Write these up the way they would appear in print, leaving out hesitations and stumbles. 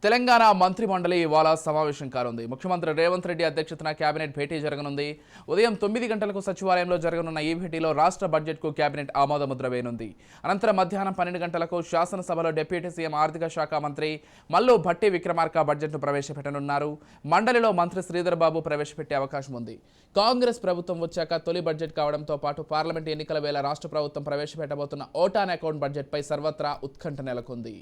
తెలంగాణ మంత్రి మండలి ఇవాళ సమావేశం కానుంది. ముఖ్యమంత్రి రేవంత్ రెడ్డి అధ్యక్షతన కేబినెట్ భేటీ జరగనుంది. ఉదయం 9 గంటలకు సచివాలయంలో జరగనున్న ఈ భేటీలో రాష్ట్ర బడ్జెట్కు కేబినెట్ ఆమోదముద్ర వేయనుంది. అనంతరం మధ్యాహ్నం 12 గంటలకు శాసనసభలో డిప్యూటీ సీఎం ఆర్థిక శాఖ మంత్రి మల్లు భట్టి విక్రమార్క బడ్జెట్ను ప్రవేశపెట్టనున్నారు. మండలిలో మంత్రి శ్రీధర్ బాబు ప్రవేశపెట్టే అవకాశం ఉంది. కాంగ్రెస్ ప్రభుత్వం వచ్చాక తొలి బడ్జెట్ కావడంతో పాటు పార్లమెంటు ఎన్నికల వేళ రాష్ట్ర ప్రభుత్వం ప్రవేశపెట్టబోతున్న ఓటాన్ అకౌంట్ బడ్జెట్పై సర్వత్రా ఉత్కంఠ నెలకొంది.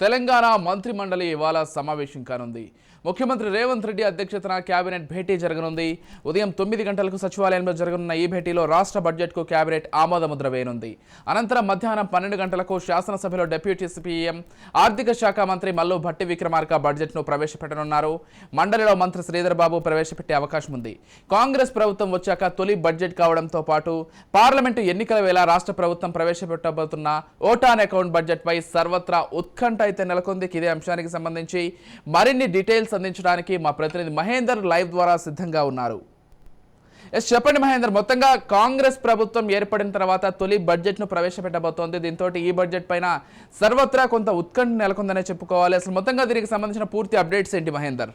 తెలంగాణ మంత్రి మండలి ఇవాళ సమావేశం కానుంది. ముఖ్యమంత్రి రేవంత్ రెడ్డి అధ్యక్షతన కేబినెట్ భేటీ జరగనుంది. ఉదయం 9 గంటలకు సచివాలయంలో జరగనున్న ఈ భేటీలో రాష్ట్ర బడ్జెట్కు కేబినెట్ ఆమోదముద్ర వేయనుంది. అనంతరం మధ్యాహ్నం 12 గంటలకు శాసనసభలో డిప్యూటీ సీఎం ఆర్థిక శాఖ మంత్రి మల్లు భట్టి విక్రమార్క బడ్జెట్ను ప్రవేశపెట్టనున్నారు. మండలిలో మంత్రి శ్రీధర్ బాబు ప్రవేశపెట్టే అవకాశం ఉంది. కాంగ్రెస్ ప్రభుత్వం వచ్చాక తొలి బడ్జెట్ కావడంతో పాటు పార్లమెంటు ఎన్నికల వేళ రాష్ట్ర ప్రభుత్వం ప్రవేశపెట్టబోతున్న ఓటాన్ అకౌంట్ బడ్జెట్పై సర్వత్రా ఉత్కంఠ అయితే నెలకొంది. ఇదే అంశానికి సంబంధించి మరిన్ని డీటెయిల్స్ అందించడానికి మా ప్రతినిధి మహేందర్ లైవ్ ద్వారా సిద్ధంగా ఉన్నారు. చెప్పండి మహేందర్, మొత్తంగా కాంగ్రెస్ ప్రభుత్వం ఏర్పడిన తర్వాత తొలి బడ్జెట్ను ప్రవేశపెట్టబోతోంది. దీంతో ఈ బడ్జెట్ పైన సర్వత్రా కొంత ఉత్కంఠ నెలకొందనే చెప్పుకోవాలి. అసలు మొత్తంగా దీనికి సంబంధించిన పూర్తి అప్డేట్స్ ఏంటి మహేందర్?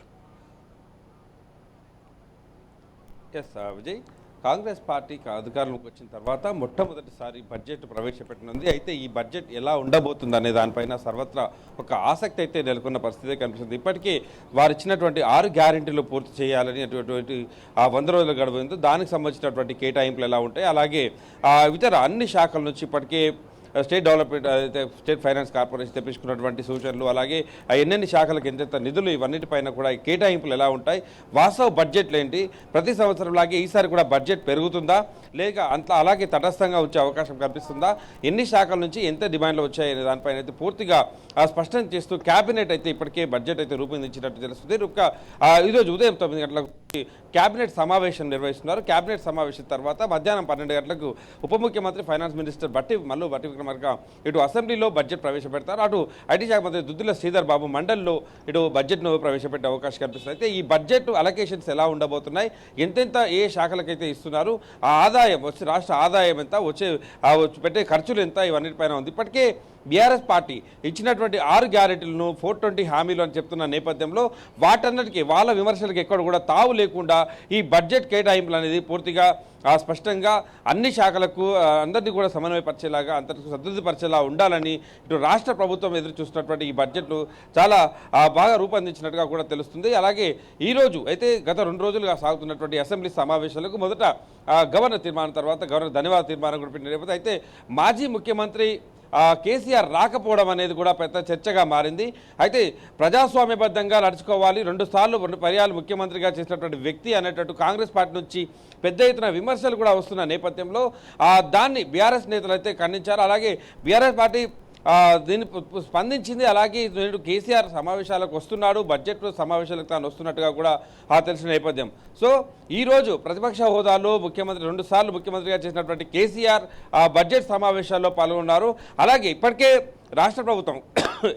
విజయ్, కాంగ్రెస్ పార్టీ అధికారంలోకి వచ్చిన తర్వాత మొట్టమొదటిసారి బడ్జెట్ ప్రవేశపెట్టనుంది. అయితే ఈ బడ్జెట్ ఎలా ఉండబోతుంది అనే దానిపైన సర్వత్రా ఒక ఆసక్తి అయితే నెలకొన్న పరిస్థితి కనిపిస్తుంది. ఇప్పటికీ వారు ఇచ్చినటువంటి 6 గ్యారెంటీలు పూర్తి చేయాలని అటువంటి 100 రోజుల గడువు ఉంది. దానికి సంబంధించినటువంటి కేటాయింపులు ఎలా ఉంటాయి, అలాగే ఇతర అన్ని శాఖల నుంచి ఇప్పటికే state development state finance corporation తెప్పించుకున్నటువంటి సూచనలు, అలాగే ఎన్నెన్ని శాఖలకు ఎంత నిధులు, ఇవన్నిటిపైన కూడా కేటాయింపులు ఎలా ఉంటాయి, వాస్తవ బడ్జెట్లు ఏంటి, ప్రతి సంవత్సరం లాగే ఈసారి కూడా బడ్జెట్ పెరుగుతుందా లేక అంత అలాగే తటస్థంగా వచ్చే అవకాశం కనిపిస్తుందా, ఎన్ని శాఖల నుంచి ఎంత డిమాండ్లు వచ్చాయనే దానిపైన అయితే పూర్తిగా స్పష్టం చేస్తూ కేబినెట్ అయితే ఇప్పటికే బడ్జెట్ అయితే రూపొందించినట్టు తెలుస్తుంది. ఈరోజు ఉదయం 9 గంటలకు కేబినెట్ సమావేశం నిర్వహిస్తున్నారు. కేబినెట్ సమావేశం తర్వాత మధ్యాహ్నం 12 గంటలకు ఉప ముఖ్యమంత్రి ఫైనాన్స్ మినిస్టర్ మల్లు భట్టి విక్రమార్క ఇటు అసెంబ్లీలో బడ్జెట్ ప్రవేశపెడతారు. అటు ఐటీ శాఖ మంత్రి దుద్దిల శ్రీధర్ బాబు మండలిలో ఇటు బడ్జెట్ను ప్రవేశపెట్టే అవకాశం కనిపిస్తుంది. అయితే ఈ బడ్జెట్ అలొకేషన్స్ ఎలా ఉండబోతున్నాయి, ఎంతెంత ఏ శాఖలకైతే ఇస్తున్నారు, ఆ ఆదాయం వచ్చి రాష్ట్ర ఆదాయం ఎంత, వచ్చే పెట్టే ఖర్చులు ఎంత, ఇవన్నిటిపైన ఉంది. ఇప్పటికే బీఆర్ఎస్ పార్టీ ఇచ్చినటువంటి 6 గ్యారెంటీలను 420 హామీలు అని చెప్తున్న నేపథ్యంలో వాటన్నిటికీ వాళ్ళ విమర్శలకు ఎక్కడ కూడా తావు లేకుండా ఈ బడ్జెట్ కేటాయింపులు అనేది పూర్తిగా స్పష్టంగా అన్ని శాఖలకు అందరినీ కూడా సమన్వయపరిచేలాగా అందరికీ సదృఢపరిచేలా ఉండాలని ఇటు రాష్ట్ర ప్రభుత్వం ఎదురు చూస్తున్నటువంటి ఈ బడ్జెట్లు చాలా బాగా రూపొందించినట్టుగా కూడా తెలుస్తుంది. అలాగే ఈరోజు అయితే గత 2 రోజులుగా సాగుతున్నటువంటి అసెంబ్లీ సమావేశాలకు మొదట గవర్నర్ తీర్మానం, తర్వాత గవర్నర్ ధన్యవాద తీర్మానం కూడా పెట్టిన నేపథ్యం అయితే మాజీ ముఖ్యమంత్రి కేసీఆర్ రాకపోవడం అనేది కూడా పెద్ద చర్చగా మారింది. అయితే ప్రజాస్వామ్యబద్ధంగా నడుచుకోవాలి, 2 సార్లు 2 పర్యాలు ముఖ్యమంత్రిగా చేసినటువంటి వ్యక్తి అనేటట్టు కాంగ్రెస్ పార్టీ నుంచి పెద్ద ఎత్తున విమర్శలు కూడా వస్తున్న నేపథ్యంలో దాన్ని బీఆర్ఎస్ నేతలు అయితే ఖండించారు. అలాగే బీఆర్ఎస్ పార్టీ దీన్ని స్పందించింది. అలాగే నేడు కేసీఆర్ సమావేశాలకు వస్తున్నాడు, బడ్జెట్ సమావేశాలకు తాను వస్తున్నట్టుగా కూడా తెలిసిన నేపథ్యం. సో ఈరోజు ప్రతిపక్ష హోదాలో ముఖ్యమంత్రి 2 సార్లు ముఖ్యమంత్రిగా చేసినటువంటి కేసీఆర్ బడ్జెట్ సమావేశాల్లో పాల్గొన్నారు. అలాగే ఇప్పటికే రాష్ట్ర ప్రభుత్వం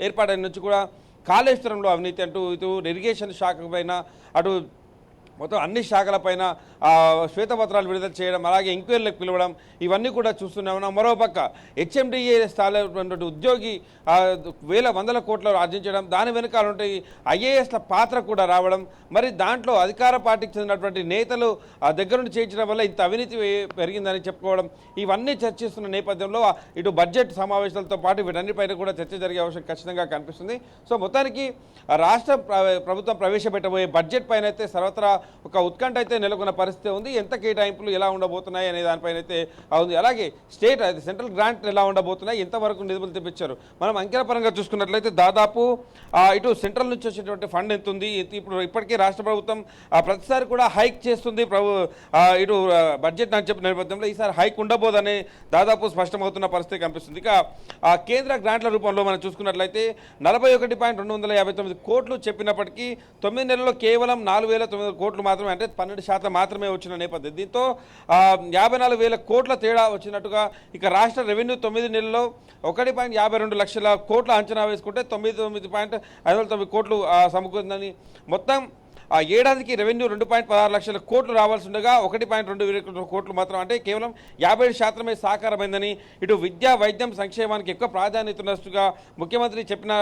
ఏర్పాటైన నుంచి కూడా కాళేశ్వరంలో అవినీతి అంటూ ఇటు ఇరిగేషన్ శాఖ పైన అటు మొత్తం అన్ని శాఖలపైన శ్వేతపత్రాలు విడుదల చేయడం, అలాగే ఎంక్వైరీలకు పిలవడం, ఇవన్నీ కూడా చూస్తూనే ఉన్నాం. మరోపక్క హెచ్ఎండిఏ స్థాయిలో ఉద్యోగి వందల కోట్లు ఆర్జించడం, దాని వెనుకాల ఉంటే ఐఏఎస్ల పాత్ర కూడా రావడం, మరి దాంట్లో అధికార పార్టీకి చెందినటువంటి నేతలు దగ్గర నుండి చేయించడం వల్ల ఇంత అవినీతి పెరిగిందని చెప్పుకోవడం, ఇవన్నీ చర్చిస్తున్న నేపథ్యంలో ఇటు బడ్జెట్ సమావేశాలతో పాటు వీటన్నిపైన కూడా చర్చ జరిగే అవసరం ఖచ్చితంగా కనిపిస్తుంది. సో మొత్తానికి రాష్ట్ర ప్రభుత్వం ప్రవేశపెట్టబోయే బడ్జెట్ పైన అయితే సర్వత్రా ఒక ఉత్కంఠ అయితే నెలకొన్న పరిస్థితి ఉంది. ఎంత కేటాయింపులు ఎలా ఉండబోతున్నాయి అనే దానిపైన అయితే ఉంది. అలాగే స్టేట్ సెంట్రల్ గ్రాంట్ ఎలా ఉండబోతున్నాయి, ఎంతవరకు నిధులు తెప్పించారు, మనం అంకెల పరంగా చూసుకున్నట్లయితే దాదాపు ఇటు సెంట్రల్ నుంచి వచ్చేటువంటి ఫండ్ ఎంత ఉంది. ఇప్పటికే రాష్ట్ర ప్రభుత్వం ప్రతిసారి కూడా హైక్ చేస్తుంది. ఇటు బడ్జెట్ అని చెప్పిన నేపథ్యంలో ఈసారి హైక్ ఉండబోదని దాదాపు స్పష్టమవుతున్న పరిస్థితి కనిపిస్తుంది. ఇక కేంద్ర గ్రాంట్ల రూపంలో మనం చూసుకున్నట్లయితే 41,259 కోట్లు చెప్పినప్పటికీ 9 నెలల్లో కేవలం 4,900 కోట్లు మాత్రమే, అంటే 12% మాత్రమే వచ్చిన నేపథ్యం. దీంతో 54,000 కోట్ల తేడా వచ్చినట్టుగా ఇక రాష్ట్ర రెవెన్యూ 9 నెలల్లో 1.52 లక్షల కోట్ల అంచనా వేసుకుంటే 9.59 కోట్లు సమకూరిందని, మొత్తం ఏడాదికి రెవెన్యూ 2.16 లక్షల కోట్లు రావాల్సి ఉండగా 1.2 కోట్లు మాత్రం, అంటే కేవలం 57% సాకారమైందని, ఇటు విద్యా వైద్యం సంక్షేమానికి ఎక్కువ ప్రాధాన్యత ఉన్నట్టుగా ముఖ్యమంత్రి చెప్పిన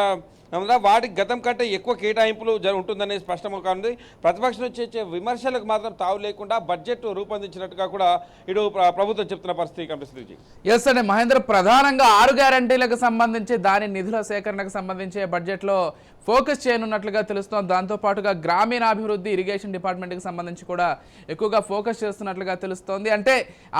వాటికి గతం కంటే ఎక్కువ కేటాయింపులు ఉంటుందనేది స్పష్టంగా ఉంది. ప్రతిపక్షం నుంచి వచ్చే విమర్శలకు మాత్రం తావు లేకుండా బడ్జెట్ రూపొందించినట్టుగా కూడా ఇటు ప్రభుత్వం చెప్తున్న పరిస్థితి కనిపిస్తుంది. ఎస్ అండి మహేందర్, ప్రధానంగా 6 గ్యారంటీలకు సంబంధించి దాని నిధుల సేకరణకు సంబంధించి బడ్జెట్లో ఫోకస్ చేయనున్నట్లుగా తెలుస్తోంది. దాంతోపాటుగా గ్రామీణాభివృద్ధి ఇరిగేషన్ డిపార్ట్మెంట్కి సంబంధించి కూడా ఎక్కువగా ఫోకస్ చేస్తున్నట్లుగా తెలుస్తోంది. అంటే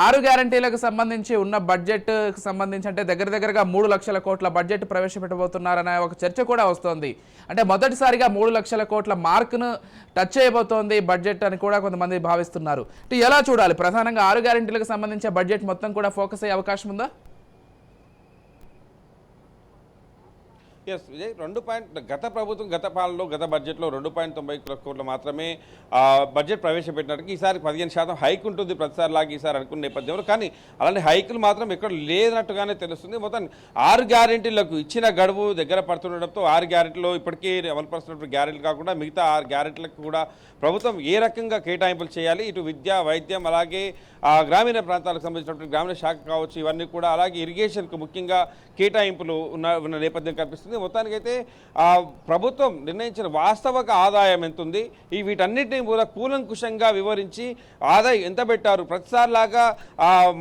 6 గ్యారంటీలకు సంబంధించి ఉన్న బడ్జెట్కి సంబంధించి అంటే దగ్గరగా 3 లక్షల కోట్ల బడ్జెట్ ప్రవేశపెట్టబోతున్నారనే ఒక చర్చ కూడా వస్తోంది. అంటే మొదటిసారిగా 3 లక్షల కోట్ల మార్కును టచ్ చేయబోతోంది బడ్జెట్ అని కూడా కొంతమంది భావిస్తున్నారు. అంటే ఎలా చూడాలి? ప్రధానంగా 6 గ్యారంటీలకు సంబంధించి బడ్జెట్ మొత్తం కూడా ఫోకస్ అయ్యే అవకాశం ఉందా? ఎస్ విజయ్, గత ప్రభుత్వం గత పాలనలో గత బడ్జెట్లో 2.90 కోట్లు మాత్రమే బడ్జెట్ ప్రవేశపెట్టినట్టు ఈసారి 15% హైక్ ఉంటుంది ప్రతిసారి లాగా ఈసారి అనుకున్న నేపథ్యంలో. కానీ అలాంటి హైకులు మాత్రం ఎక్కడ లేనట్టుగానే తెలుస్తుంది. మొత్తం 6 గ్యారెంటీలకు ఇచ్చిన గడువు దగ్గర పడుతుండడంతో 6 గ్యారెంటీలో ఇప్పటికీ అమలుపరుస్తున్నటువంటి గ్యారెంటీలు కాకుండా మిగతా 6 గ్యారెంటీలకు కూడా ప్రభుత్వం ఏ రకంగా కేటాయింపులు చేయాలి, ఇటు విద్య, వైద్యం, అలాగే గ్రామీణ ప్రాంతాలకు సంబంధించినటువంటి గ్రామీణ శాఖ కావచ్చు, ఇవన్నీ కూడా, అలాగే ఇరిగేషన్కు ముఖ్యంగా కేటాయింపులు ఉన్న నేపథ్యం కనిపిస్తుంది. మొత్తానికైతే ప్రభుత్వం నిర్ణయించిన వాస్తవిక ఆదాయం ఎంత ఉంది, వీటన్నిటిని కూడా కూలంకుషంగా వివరించి ఆదాయం ఎంత పెట్టారు, ప్రతిసారిలాగా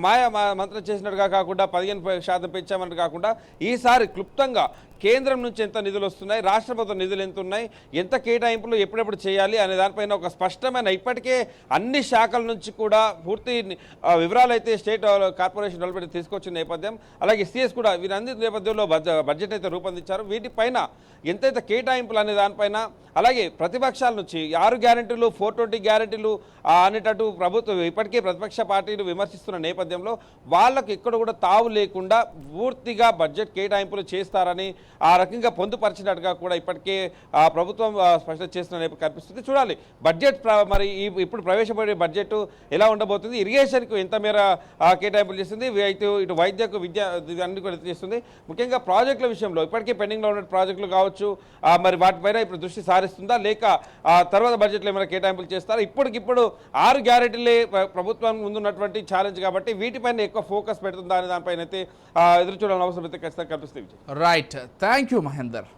మాయ మంత్రం చేసినట్టుగా కాకుండా 15% పెంచామన్నట్టు కాకుండా ఈసారి క్లుప్తంగా కేంద్రం నుంచి ఎంత నిధులు వస్తున్నాయి, రాష్ట్ర ప్రభుత్వం నిధులు ఎంత ఉన్నాయి, ఎంత కేటాయింపులు ఎప్పుడెప్పుడు చేయాలి అనే దానిపైన ఒక స్పష్టమైన ఇప్పటికే అన్ని శాఖల నుంచి కూడా పూర్తి వివరాలు అయితే స్టేట్ కార్పొరేషన్ డెవలప్మెంట్ తీసుకొచ్చిన నేపథ్యం, అలాగే సిఎస్ కూడా వీరందరి నేపథ్యంలో బడ్జెట్ అయితే రూపొందించారు. వీటిపైన ఎంతైతే కేటాయింపులు అనే దానిపైన, అలాగే ప్రతిపక్షాల నుంచి 6 గ్యారెంటీలు 420 గ్యారెంటీలు అనేటట్టు ప్రభుత్వం ఇప్పటికే ప్రతిపక్ష పార్టీలు విమర్శిస్తున్న నేపథ్యంలో వాళ్లకు ఎక్కడ కూడా తావు లేకుండా పూర్తిగా బడ్జెట్ కేటాయింపులు చేస్తారని ఆ రకంగా పొందుపరిచినట్టుగా కూడా ఇప్పటికే ప్రభుత్వం స్పష్టం చేస్తున్న కనిపిస్తుంది. చూడాలి బడ్జెట్ మరి ఇప్పుడు ప్రవేశపెట్టే బడ్జెట్ ఎలా ఉండబోతుంది, ఇరిగేషన్కు ఎంత మేర కేటాయింపులు చేస్తుంది, ఇటు వైద్యకు విద్య అన్ని కూడా చేస్తుంది. ముఖ్యంగా ప్రాజెక్టుల విషయంలో ఇప్పటికే పెండింగ్లో ఉన్న ప్రాజెక్టులు కావచ్చు, మరి వాటిపైన ఇప్పుడు దృష్టి సారిస్తుందా, లేక తర్వాత బడ్జెట్లో ఏమైనా కేటాయింపులు చేస్తారా? ఇప్పటికిప్పుడు 6 గ్యారెంటీలే ప్రభుత్వం ముందున్నటువంటి ఛాలెంజ్ కాబట్టి వీటిపైన ఎక్కువ ఫోకస్ పెడుతుందా అనే దానిపైన అయితే ఎదురు చూడాలని అవసరం అయితే ఖచ్చితంగా కనిపిస్తుంది. Right, thank you Mahender.